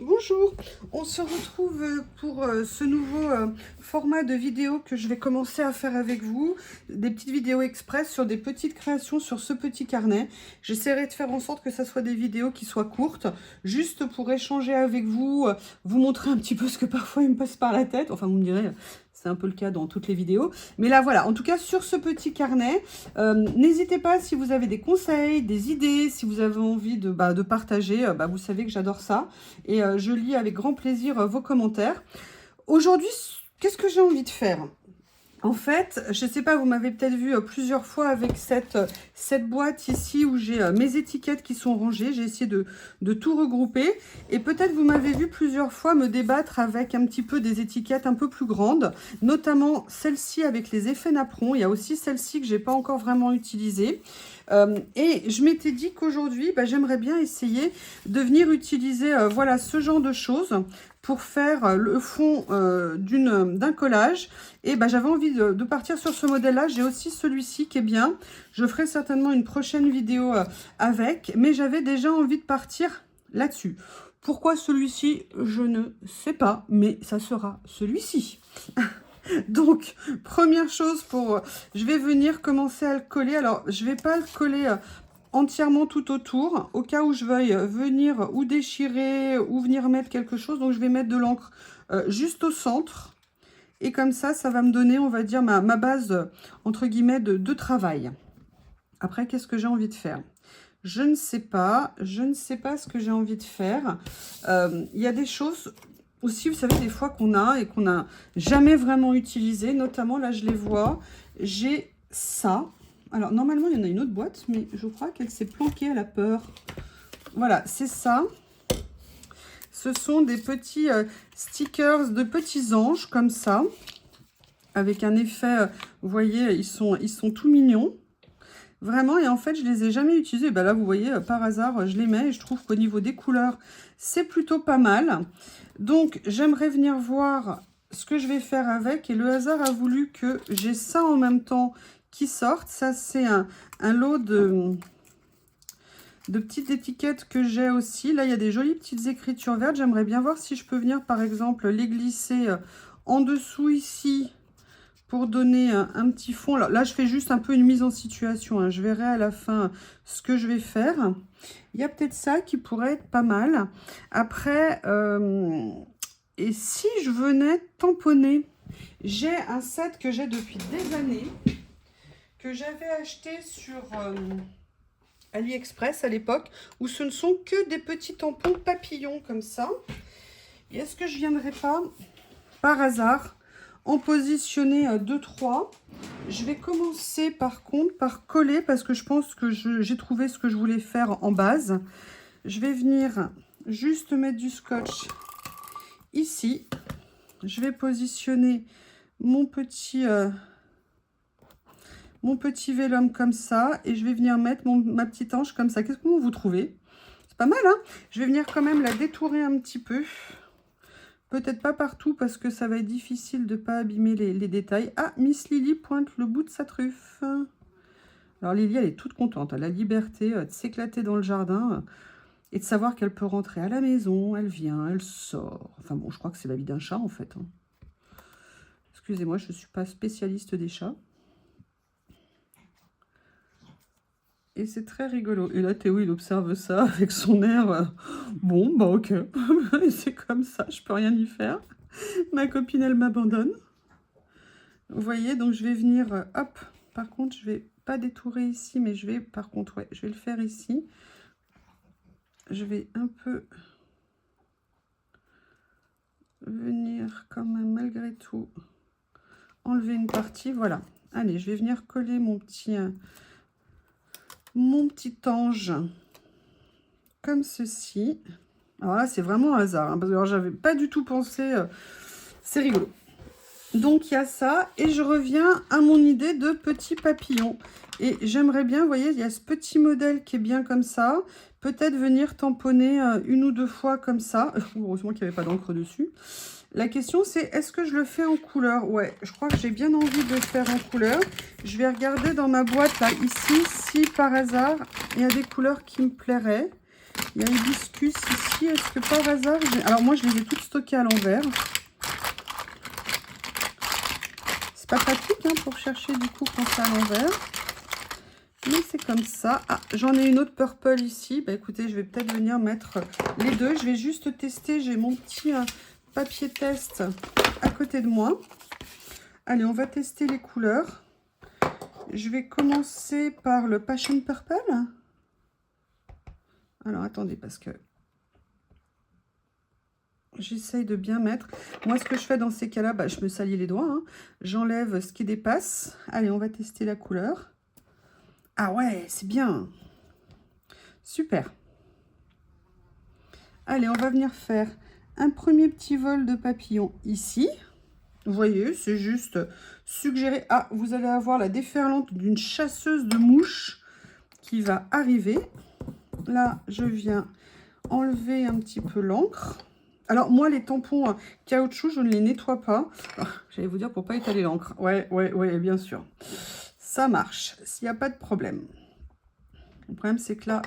Bonjour, on se retrouve pour ce nouveau format de vidéo que je vais commencer à faire avec vous. Des petites vidéos express sur des petites créations sur ce petit carnet. J'essaierai de faire en sorte que ça soit des vidéos qui soient courtes, juste pour échanger avec vous, vous montrer un petit peu ce que parfois il me passe par la tête. Enfin, vous me direz, c'est un peu le cas dans toutes les vidéos. Mais là, voilà, en tout cas, sur ce petit carnet, n'hésitez pas si vous avez des conseils, des idées, si vous avez envie de partager, vous savez que j'adore ça. Et je lis avec grand plaisir vos commentaires. Aujourd'hui, qu'est-ce que j'ai envie de faire? En fait, je ne sais pas, vous m'avez peut-être vu plusieurs fois avec cette boîte ici où j'ai mes étiquettes qui sont rangées. J'ai essayé de tout regrouper. Et peut-être vous m'avez vu plusieurs fois me débattre avec un petit peu des étiquettes un peu plus grandes, notamment celle-ci avec les effets napperons. Il y a aussi celle-ci que je n'ai pas encore vraiment utilisée. Et je m'étais dit qu'aujourd'hui, j'aimerais bien essayer de venir utiliser voilà, ce genre de choses pour faire le fond d'un collage. Et j'avais envie de partir sur ce modèle-là. J'ai aussi celui-ci qui est bien. Je ferai certainement une prochaine vidéo avec, mais j'avais déjà envie de partir là-dessus. Pourquoi celui-ci? Je ne sais pas, mais ça sera celui-ci. Donc, première chose je vais venir commencer à le coller. Alors, je ne vais pas le coller entièrement tout autour, au cas où je veuille venir ou déchirer ou venir mettre quelque chose. Donc, je vais mettre de l'encre juste au centre. Et comme ça va me donner, on va dire, ma base, entre guillemets, de travail. Après, qu'est-ce que j'ai envie de faire? Je ne sais pas. Je ne sais pas ce que j'ai envie de faire. Il y a des choses aussi, vous savez, des fois qu'on a et qu'on n'a jamais vraiment utilisé. Notamment, là, je les vois. J'ai ça. Alors, normalement, il y en a une autre boîte, mais je crois qu'elle s'est planquée à la peur. Voilà, c'est ça. Ce sont des petits stickers de petits anges, comme ça. Avec un effet, vous voyez, ils sont tout mignons. Vraiment, et en fait, je les ai jamais utilisés. Là, vous voyez, par hasard, je les mets et je trouve qu'au niveau des couleurs, c'est plutôt pas mal. Donc, j'aimerais venir voir ce que je vais faire avec. Et le hasard a voulu que j'ai ça en même temps qui sorte. Ça, c'est un lot de petites étiquettes que j'ai aussi. Là, il y a des jolies petites écritures vertes. J'aimerais bien voir si je peux venir, par exemple, les glisser en dessous ici pour donner un petit fond. Alors, là, je fais juste un peu une mise en situation. Hein. Je verrai à la fin ce que je vais faire. Il y a peut-être ça qui pourrait être pas mal. Après, et si je venais tamponner, j'ai un set que j'ai depuis des années, que j'avais acheté sur AliExpress à l'époque, où ce ne sont que des petits tampons papillons comme ça. Et est-ce que je viendrai pas, par hasard, en positionner 2-3. Je vais commencer par contre par coller parce que je pense que j'ai trouvé ce que je voulais faire en base. Je vais venir juste mettre du scotch ici. Je vais positionner mon petit vélum comme ça et je vais venir mettre ma petite ange comme ça. Qu'est-ce que vous trouvez? C'est pas mal, hein? Je vais venir quand même la détourer un petit peu. Peut-être pas partout parce que ça va être difficile de ne pas abîmer les détails. Ah, Miss Lily pointe le bout de sa truffe. Alors Lily, elle est toute contente. Elle a la liberté de s'éclater dans le jardin et de savoir qu'elle peut rentrer à la maison. Elle vient, elle sort. Enfin bon, je crois que c'est la vie d'un chat en fait. Hein. Excusez-moi, je ne suis pas spécialiste des chats. Et c'est très rigolo. Et là, Théo, il observe ça avec son air. Bon, ok. C'est comme ça, je peux rien y faire. Ma copine, elle m'abandonne. Vous voyez, donc je vais venir, hop. Par contre, je vais pas détourer ici, mais je vais, par contre, ouais, je vais le faire ici. Je vais un peu venir quand même, malgré tout, enlever une partie. Voilà. Allez, je vais venir coller mon petit ange comme ceci. Alors là, c'est vraiment un hasard, hein, parce que j'avais pas du tout pensé. C'est rigolo. Donc, il y a ça. Et je reviens à mon idée de petit papillon. Et j'aimerais bien, vous voyez, il y a ce petit modèle qui est bien comme ça. Peut-être venir tamponner une ou deux fois comme ça. Heureusement qu'il n'y avait pas d'encre dessus. La question, c'est est-ce que je le fais en couleur? Ouais, je crois que j'ai bien envie de le faire en couleur. Je vais regarder dans ma boîte, là, ici, si par hasard, il y a des couleurs qui me plairaient. Il y a hibiscus ici. Est-ce que par hasard... Alors moi, je les ai toutes stockées à l'envers. C'est pas pratique hein, pour chercher du coup quand c'est à l'envers. Mais c'est comme ça. Ah, j'en ai une autre purple ici. Bah écoutez, je vais peut-être venir mettre les deux. Je vais juste tester. J'ai mon petit papier test à côté de moi. Allez, on va tester les couleurs. Je vais commencer par le Passion Purple. Alors, attendez, parce que j'essaye de bien mettre. Moi, ce que je fais dans ces cas-là, bah, je me salis les doigts. Hein. J'enlève ce qui dépasse. Allez, on va tester la couleur. Ah ouais, c'est bien. Super. Allez, on va venir faire un premier petit vol de papillon ici. Vous voyez, c'est juste suggéré. Ah, vous allez avoir la déferlante d'une chasseuse de mouches qui va arriver. Là, je viens enlever un petit peu l'encre. Alors, moi, les tampons caoutchouc, je ne les nettoie pas. Oh, j'allais vous dire pour pas étaler l'encre. Ouais, bien sûr. Ça marche, s'il n'y a pas de problème. Le problème, c'est que là,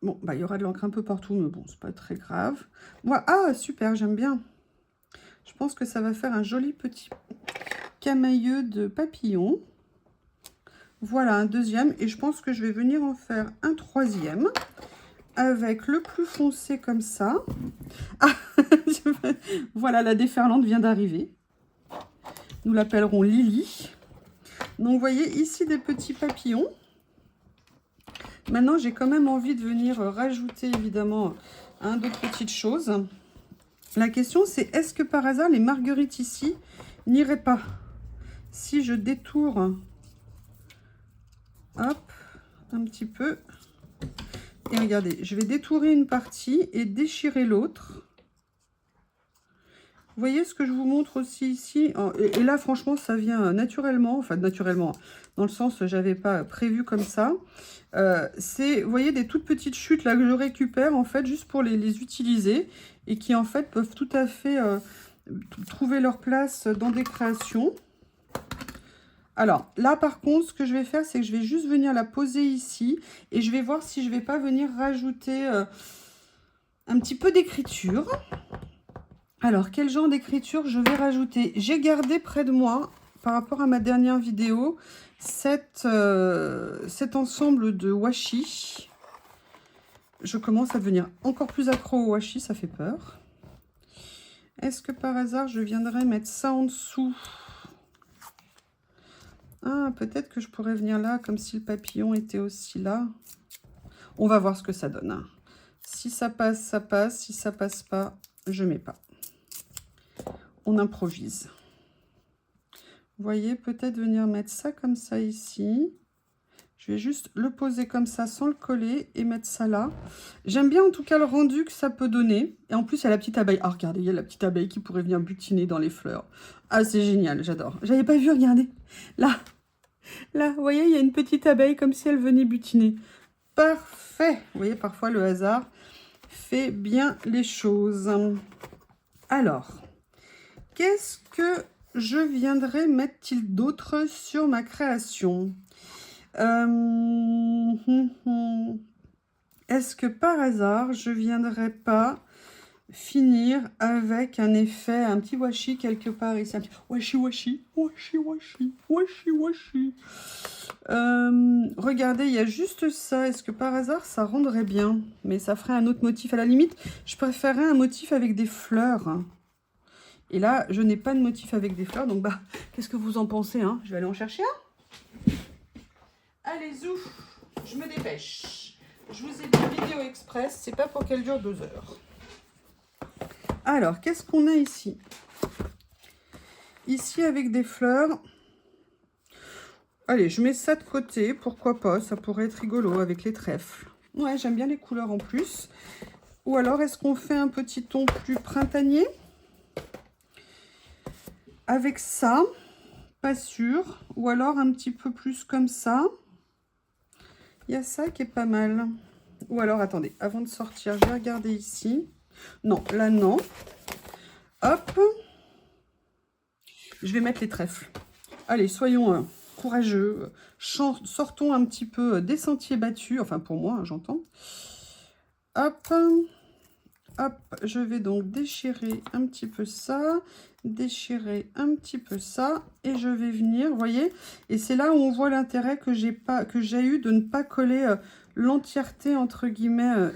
bon, bah, il y aura de l'encre un peu partout, mais bon, c'est pas très grave. Moi, ah, super, j'aime bien. Je pense que ça va faire un joli petit camailleux de papillon. Voilà, un deuxième. Et je pense que je vais venir en faire un troisième. Avec le plus foncé comme ça. Ah, voilà, la déferlante vient d'arriver. Nous l'appellerons Lily. Donc, vous voyez ici des petits papillons. Maintenant, j'ai quand même envie de venir rajouter, évidemment, d'autres petites choses. La question, c'est est-ce que par hasard, les marguerites ici n'iraient pas? Si je détourne, hop, un petit peu. Et regardez, je vais détourer une partie et déchirer l'autre. Vous voyez ce que je vous montre aussi ici? Et là, franchement, ça vient naturellement. Enfin, naturellement, dans le sens, j'avais pas prévu comme ça. C'est, vous voyez, des toutes petites chutes là que je récupère, en fait, juste pour les utiliser. Et qui, en fait, peuvent tout à fait trouver leur place dans des créations. Alors, là, par contre, ce que je vais faire, c'est que je vais juste venir la poser ici. Et je vais voir si je ne vais pas venir rajouter un petit peu d'écriture. Alors, quel genre d'écriture je vais rajouter? J'ai gardé près de moi, par rapport à ma dernière vidéo, cet ensemble de washi. Je commence à devenir encore plus accro au washi, ça fait peur. Est-ce que par hasard, je viendrais mettre ça en dessous? Ah, peut-être que je pourrais venir là, comme si le papillon était aussi là. On va voir ce que ça donne. Hein. Si ça passe, ça passe. Si ça passe pas, je mets pas. On improvise. Vous voyez, peut-être venir mettre ça comme ça ici. Je vais juste le poser comme ça sans le coller et mettre ça là. J'aime bien en tout cas le rendu que ça peut donner. Et en plus, il y a la petite abeille. Ah, regardez, il y a la petite abeille qui pourrait venir butiner dans les fleurs. Ah, c'est génial, j'adore. J'avais pas vu, regardez. Là, vous voyez, il y a une petite abeille comme si elle venait butiner. Parfait. Vous voyez, parfois le hasard fait bien les choses. Alors, qu'est-ce que je viendrai mettre-t-il d'autre sur ma création? Est-ce que par hasard, je viendrai pas finir avec un effet, un petit washi quelque part ici, un petit washi. Regardez, il y a juste ça. Est-ce que par hasard, ça rendrait bien? Mais ça ferait un autre motif. À la limite, je préférerais un motif avec des fleurs. Et là, je n'ai pas de motif avec des fleurs. Donc, bah, qu'est-ce que vous en pensez hein? Je vais aller en chercher un. Allez, zou, je me dépêche. Je vous ai dit vidéo express, c'est pas pour qu'elle dure 2 heures. Alors, qu'est-ce qu'on a ici? Ici, avec des fleurs. Allez, je mets ça de côté, pourquoi pas, ça pourrait être rigolo avec les trèfles. Ouais, j'aime bien les couleurs en plus. Ou alors, est-ce qu'on fait un petit ton plus printanier? Avec ça, pas sûr. Ou alors un petit peu plus comme ça. Il y a ça qui est pas mal. Ou alors, attendez, avant de sortir, je vais regarder ici. Non, là, non. Hop. Je vais mettre les trèfles. Allez, soyons courageux. Sortons un petit peu des sentiers battus. Enfin, pour moi, hein, j'entends. hop, hop, je vais donc déchirer un petit peu ça, déchirer un petit peu ça, et je vais venir, vous voyez, et c'est là où on voit l'intérêt que j'ai eu de ne pas coller l'entièreté, entre guillemets,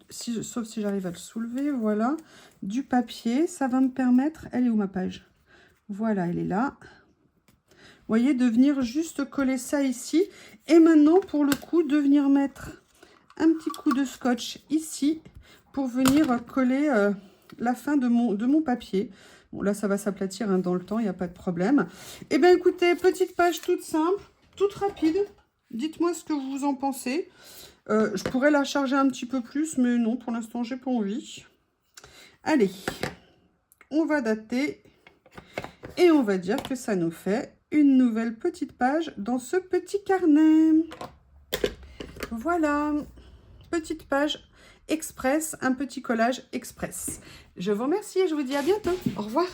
sauf si j'arrive à le soulever, voilà, du papier. Ça va me permettre, elle est où ma page? Voilà, elle est là. Vous voyez, de venir juste coller ça ici, et maintenant, pour le coup, de venir mettre un petit coup de scotch ici, pour venir coller la fin de mon papier. Bon, là, ça va s'aplatir hein, dans le temps, il n'y a pas de problème. Eh bien, écoutez, petite page toute simple, toute rapide. Dites-moi ce que vous en pensez. Je pourrais la charger un petit peu plus, mais non, pour l'instant, j'ai pas envie. Allez, on va dater et on va dire que ça nous fait une nouvelle petite page dans ce petit carnet. Voilà, petite page express, un petit collage express. Je vous remercie et je vous dis à bientôt. Au revoir.